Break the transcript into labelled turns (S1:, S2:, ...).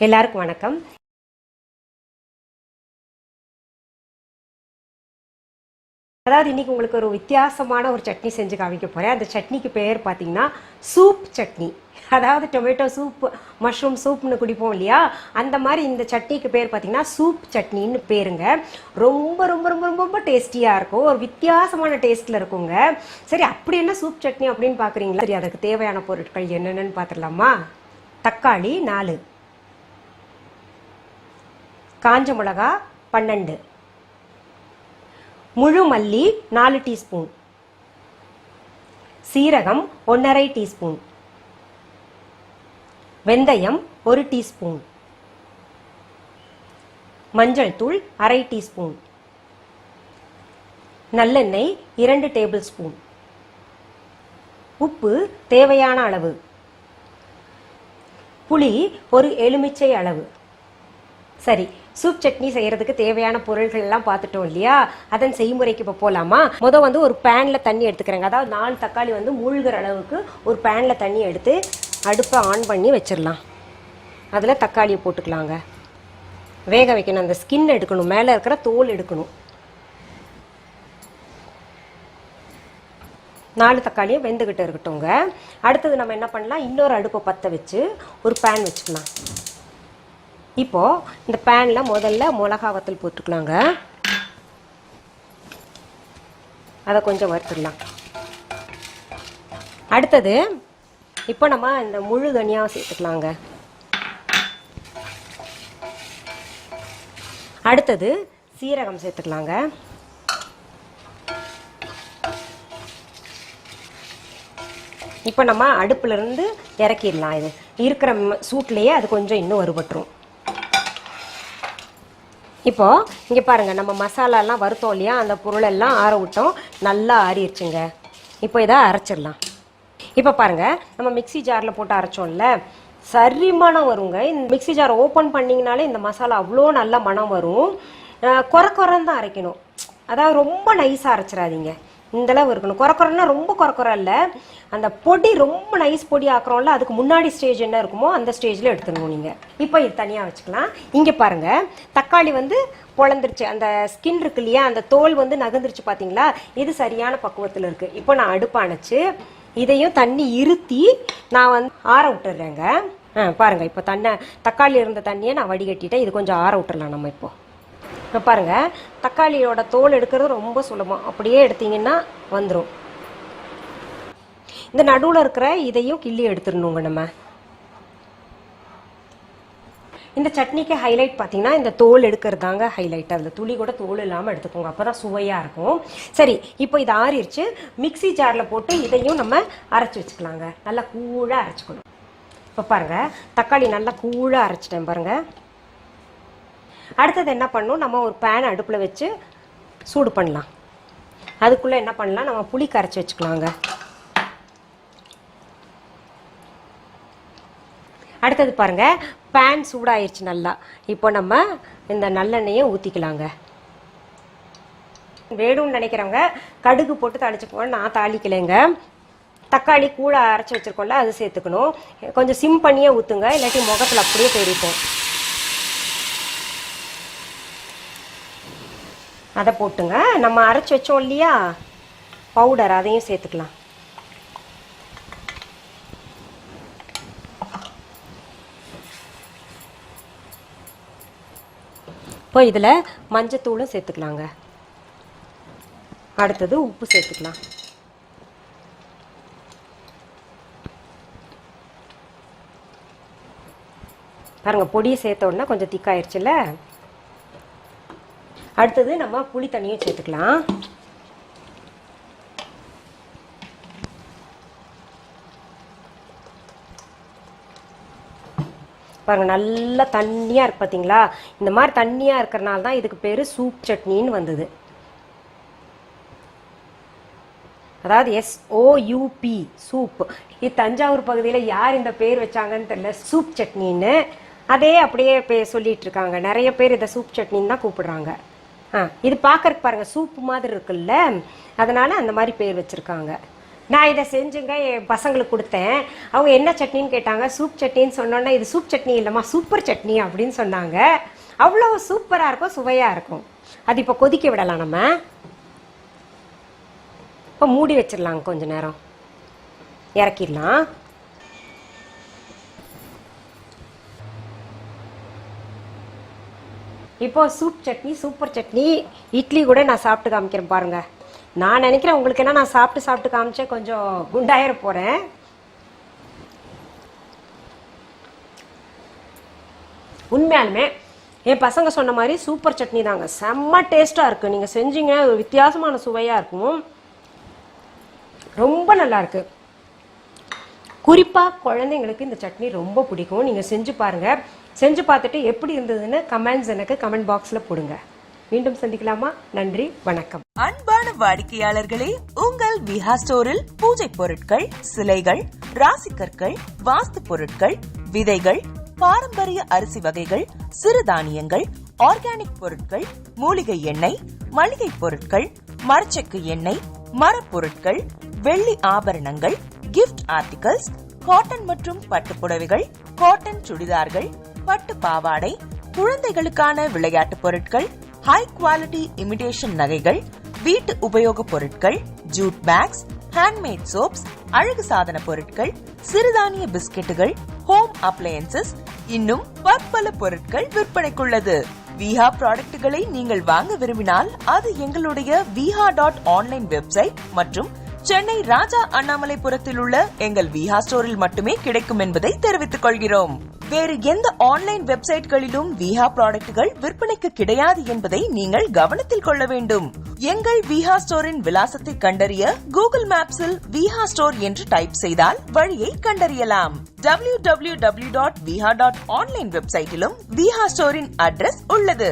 S1: எல்லாருக்கும் வணக்கம். அதாவது இன்னைக்கு உங்களுக்கு ஒரு வித்தியாசமான ஒரு சட்னி செஞ்சு காமிக்க போறேன். அந்த சட்னிக்கு பேர் பார்த்தீங்கன்னா சூப் சட்னி. அதாவது டொமேட்டோ சூப், மஷ்ரூம் சூப்னு குடிப்போம் இல்லையா, அந்த மாதிரி இந்த சட்னிக்கு பேர் பார்த்தீங்கன்னா சூப் சட்னின்னு பேருங்க. ரொம்ப ரொம்ப ரொம்ப ரொம்ப டேஸ்டியாக இருக்கும், ஒரு வித்தியாசமான டேஸ்ட்டில் இருக்குங்க. சரி, அப்படி என்ன சூப் சட்னி அப்படின்னு பார்க்குறீங்களா? சரி, அதுக்கு தேவையான பொருட்கள் என்னென்னு பார்த்துடலாமா? தக்காளி 4, காஞ்ச மிளகா 12, முழு மல்லி 4 டீஸ்பூன், சீரகம் 1½ டீஸ்பூன், வெந்தயம் 1 டீஸ்பூன், மஞ்சள் தூள் 1/2 டீஸ்பூன், நல்லெண்ணெய் 2 டேபிள் ஸ்பூன், உப்பு தேவையான அளவு, புளி ஒரு எலுமிச்சை அளவு. சரி, சூப் சட்னி செய்யறதுக்கு தேவையான பொருட்கள் எல்லாம் பார்த்துட்டோம் இல்லையா? அதன் செய்முறைக்கு இப்போ போகலாமா? முதல் ஒரு பேனில் தண்ணி எடுத்துக்கிறேங்க. அதாவது 4 தக்காளி மூழ்கிற அளவுக்கு ஒரு பேனில் தண்ணி எடுத்து அடுப்பை ஆன் பண்ணி வச்சிடலாம். அதில் தக்காளியை போட்டுக்கலாங்க. வேக வைக்கணும், அந்த ஸ்கின் எடுக்கணும், மேலே இருக்கிற தோல் எடுக்கணும். 4 தக்காளியும் வெந்துக்கிட்டு இருக்கட்டும்ங்க. அடுத்தது நம்ம என்ன பண்ணலாம், இன்னொரு அடுப்பை பற்ற வச்சு ஒரு பேன் வச்சுக்கலாம். இப்போது இந்த பேனில் முதல்ல மிளகா வத்தல் போட்டுக்கலாங்க. அதை கொஞ்சம் வறுத்துடலாம். அடுத்தது இப்போ நம்ம இந்த முழு தனியாக சேர்த்துக்கலாங்க. அடுத்தது சீரகம் சேர்த்துக்கலாங்க. இப்போ நம்ம அடுப்புலேருந்து இறக்கிடலாம். இது இருக்கிற சூட்லேயே அது கொஞ்சம் இன்னும் வறுபட்டுரும். இப்போது இங்கே பாருங்கள், நம்ம மசாலாலாம் வறுத்தோம் இல்லையா, அந்த பொருளெல்லாம் ஆற விட்டோம், நல்லா ஆறிடுச்சுங்க. இப்போ இதை அரைச்சிடலாம். இப்போ பாருங்கள், நம்ம மிக்சி ஜாரில் போட்டு அரைச்சோம்ல, சரி மணம் வருங்க. இந்த மிக்சி ஜார் ஓப்பன் பண்ணிங்கனாலே இந்த மசாலா அவ்வளோ நல்ல மணம் வரும். குறன்னு தான் அரைக்கணும், அதாவது ரொம்ப நைஸாக அரைச்சிடாதீங்க. இந்தளவு இருக்கணும். குறக்குறன்னா ரொம்ப குறக்குற இல்லை, அந்த பொடி ரொம்ப நைஸ் பொடி ஆக்குறோம்ல, அதுக்கு முன்னாடி ஸ்டேஜ் என்ன இருக்குமோ அந்த ஸ்டேஜில் எடுத்துக்கணும் நீங்கள். இப்போ இது தனியாக வச்சுக்கலாம். இங்கே பாருங்கள், தக்காளி பொழந்துருச்சு, அந்த ஸ்கின் இருக்கு இல்லையா, அந்த தோல் நகர்ந்துருச்சு பார்த்தீங்களா? இது சரியான பக்குவத்தில் இருக்குது. இப்போ நான் அடுப்பு அணைச்சு இதையும் தண்ணி இருத்தி நான் ஆற விட்டுடுறேங்க. பாருங்கள், இப்போ தக்காளி இருந்த தண்ணியை நான் வடிகட்டிட்டேன். இது கொஞ்சம் ஆற விட்டுடலாம் நம்ம. இப்போ பாருங்கள், தக்காளியோட தோல் எடுக்கிறது ரொம்ப சுலபம், அப்படியே எடுத்தீங்கன்னா வந்துடும். இந்த நடுவில் இருக்கிற இதையும் கிள்ளி எடுத்துடணுங்க நம்ம. இந்த சட்னிக்கு ஹைலைட் பார்த்தீங்கன்னா இந்த தோல் எடுக்கிறது தாங்க ஹைலைட். அதில் துளி கூட தோல் இல்லாமல் எடுத்துக்கோங்க, அப்போ தான் சுவையாக இருக்கும். சரி, இப்போ இது ஆறிடுச்சு. மிக்சி ஜாரில் போட்டு இதையும் நம்ம அரைச்சி வச்சுக்கலாங்க. நல்லா கூழாக அரைச்சிக்கணும். இப்போ பாருங்கள், தக்காளி நல்லா கூழாக அரைச்சிட்டேன் பாருங்கள். அடுத்தது என்ன பண்ணணும், நம்ம ஒரு பேன் அடுப்பில் வச்சு சூடு பண்ணலாம். அதுக்குள்ளே என்ன பண்ணலாம், நம்ம புளி கரைச்சி வச்சுக்கலாங்க. அடுத்தது பாருங்கள், பேன் சூடாயிருச்சு நல்லா. இப்போ நம்ம இந்த நல்லெண்ணெயை ஊற்றிக்கலாங்க. வேணும்னு நினைக்கிறவங்க கடுகு போட்டு தாளிச்சுக்கோங்க, நான் தாளிக்கலைங்க. தக்காளி கூட அரைச்சி வச்சுருக்கோம்ல, அது சேர்த்துக்கணும். கொஞ்சம் சிம் பண்ணியே ஊற்றுங்க, இல்லாட்டி முகத்தில் அப்படியே தெரிப்போம். அதை போட்டுங்க. நம்ம அரைச்சி வச்சோம் இல்லையா பவுடர், அதையும் சேர்த்துக்கலாம். இப்போ இதில் மஞ்சத்தூளும் சேர்த்துக்கலாங்க. அடுத்தது உப்பு சேர்த்துக்கலாம். பாருங்கள், பொடியை சேர்த்த உடனே கொஞ்சம் திக்காயிருச்சுல்ல. அடுத்தது நம்ம புளி தண்ணியும் சேர்த்துக்கலாம். பாருங்கள், நல்லா தண்ணியாக இருக்கு பார்த்தீங்களா? இந்த மாதிரி தண்ணியாக இருக்கிறனால தான் இதுக்கு பேர் சூப் சட்னின்னு வந்தது. அதாவது SOUP சூப். இது தஞ்சாவூர் பகுதியில் யார் இந்த பேர் வச்சாங்கன்னு தெரியல, சூப் சட்னின்னு. அதே அப்படியே சொல்லிட்டு இருக்காங்க. நிறைய பேர் இதை சூப் சட்னின்னு தான் கூப்பிடுறாங்க. இது பார்க்கறதுக்கு பாருங்கள் சூப்பு மாதிரி இருக்குல்ல, அதனால் அந்த மாதிரி பேர் வச்சுருக்காங்க. நான் இதை செஞ்சுங்க என் பசங்களுக்கு கொடுத்தேன். அவங்க என்ன சட்னின்னு கேட்டாங்க. சூப் சட்னின்னு சொன்னோன்னா இது சூப் சட்னி இல்லைம்மா சூப்பர் சட்னி அப்படின்னு சொன்னாங்க. அவ்வளோ சூப்பராக இருக்கும், சுவையாக இருக்கும். அது இப்போ கொதிக்க விடலாம். நம்ம இப்போ மூடி வச்சிடலாம், கொஞ்ச நேரம் இறக்கிடலாம். இப்போ சூப் சட்னி, சூப்பர் சட்னி இட்லி கூட நான் சாப்பிட்டு காமிக்கிறேன் பாருங்க. நான் நினைக்கிறேன் உங்களுக்கு என்ன நான் சாப்பிட்டு காமிச்சேன் கொஞ்சம் குண்டாயிர போகிறேன். உண்மையாலுமே என் பசங்க சொன்ன மாதிரி சூப்பர் சட்னி தாங்க. செம்ம டேஸ்ட்டாக இருக்குது. நீங்கள் செஞ்சீங்க, ஒரு வித்தியாசமான சுவையாக இருக்கும். ரொம்ப நல்லா இருக்கு. குறிப்பாக குழந்தைங்களுக்கு இந்த சட்னி ரொம்ப பிடிக்கும். நீங்கள் செஞ்சு பாருங்கள். செஞ்சு பார்த்துட்டு எப்படி இருந்ததுன்னு கமெண்ட்ஸ் எனக்கு கமெண்ட் பாக்ஸில் போடுங்க. மீண்டும் சந்திக்கலாமா? நன்றி, வணக்கம்.
S2: அன்பான வாடிக்கையாளர்களே, உங்கள் விஹா ஸ்டோரில் பூஜை பொருட்கள், சிலைகள், ராசிக்கற்கள், வாஸ்து பொருட்கள், விதைகள், பாரம்பரிய அரிசி வகைகள், சிறுதானியங்கள், ஆர்கானிக் பொருட்கள், மூலிகை எண்ணெய், மளிகை பொருட்கள், மரச்செக்கு எண்ணெய், மரப்பொருட்கள், வெள்ளி ஆபரணங்கள், கிஃப்ட் ஆர்டிகல்ஸ், காட்டன் மற்றும் பட்டு புடவைகள், காட்டன் சுடிதார்கள், பட்டு பாவாடை, குழந்தைகளுக்கான விளையாட்டு பொருட்கள், ஹை குவாலிட்டி இமிடேஷன் நகைகள், வீட்டு உபயோக பொருட்கள், ஜூட் பேக்ஸ், ஹேண்ட்மேட் சோப்ஸ், அழகு சாதன பொருட்கள், சிறுதானிய பிஸ்கெட்டுகள், ஹோம் அப்ளையன்சஸ், இன்னும் பற்பல பொருட்கள் விற்பனைக்குள்ளது. விஹா ப்ராடக்ட்களை நீங்கள் வாங்க விரும்பினால் அது எங்களுடைய viha.online வெப்சைட் மற்றும் சென்னை ராஜா அண்ணாமலைபுரத்தில் உள்ள எங்கள் விஹா ஸ்டோரில் மட்டுமே கிடைக்கும் என்பதை தெரிவித்துக் கொள்கிறோம். வேறு எந்த ஆன்லைன் வெப்சைட்களிலும் விஹா ப்ராடக்ட்கள் விற்பனைக்கு கிடையாது என்பதை நீங்கள் கவனத்தில் கொள்ள வேண்டும். எங்கள் விஹா ஸ்டோரின் விலாசத்தை கண்டறிய கூகுள் மேப்ஸில் விஹா ஸ்டோர் என்று டைப் செய்தால் வழியை கண்டறியலாம். www.viha.online வெப்சைட்டிலும் விஹா ஸ்டோரின் அட்ரஸ் உள்ளது.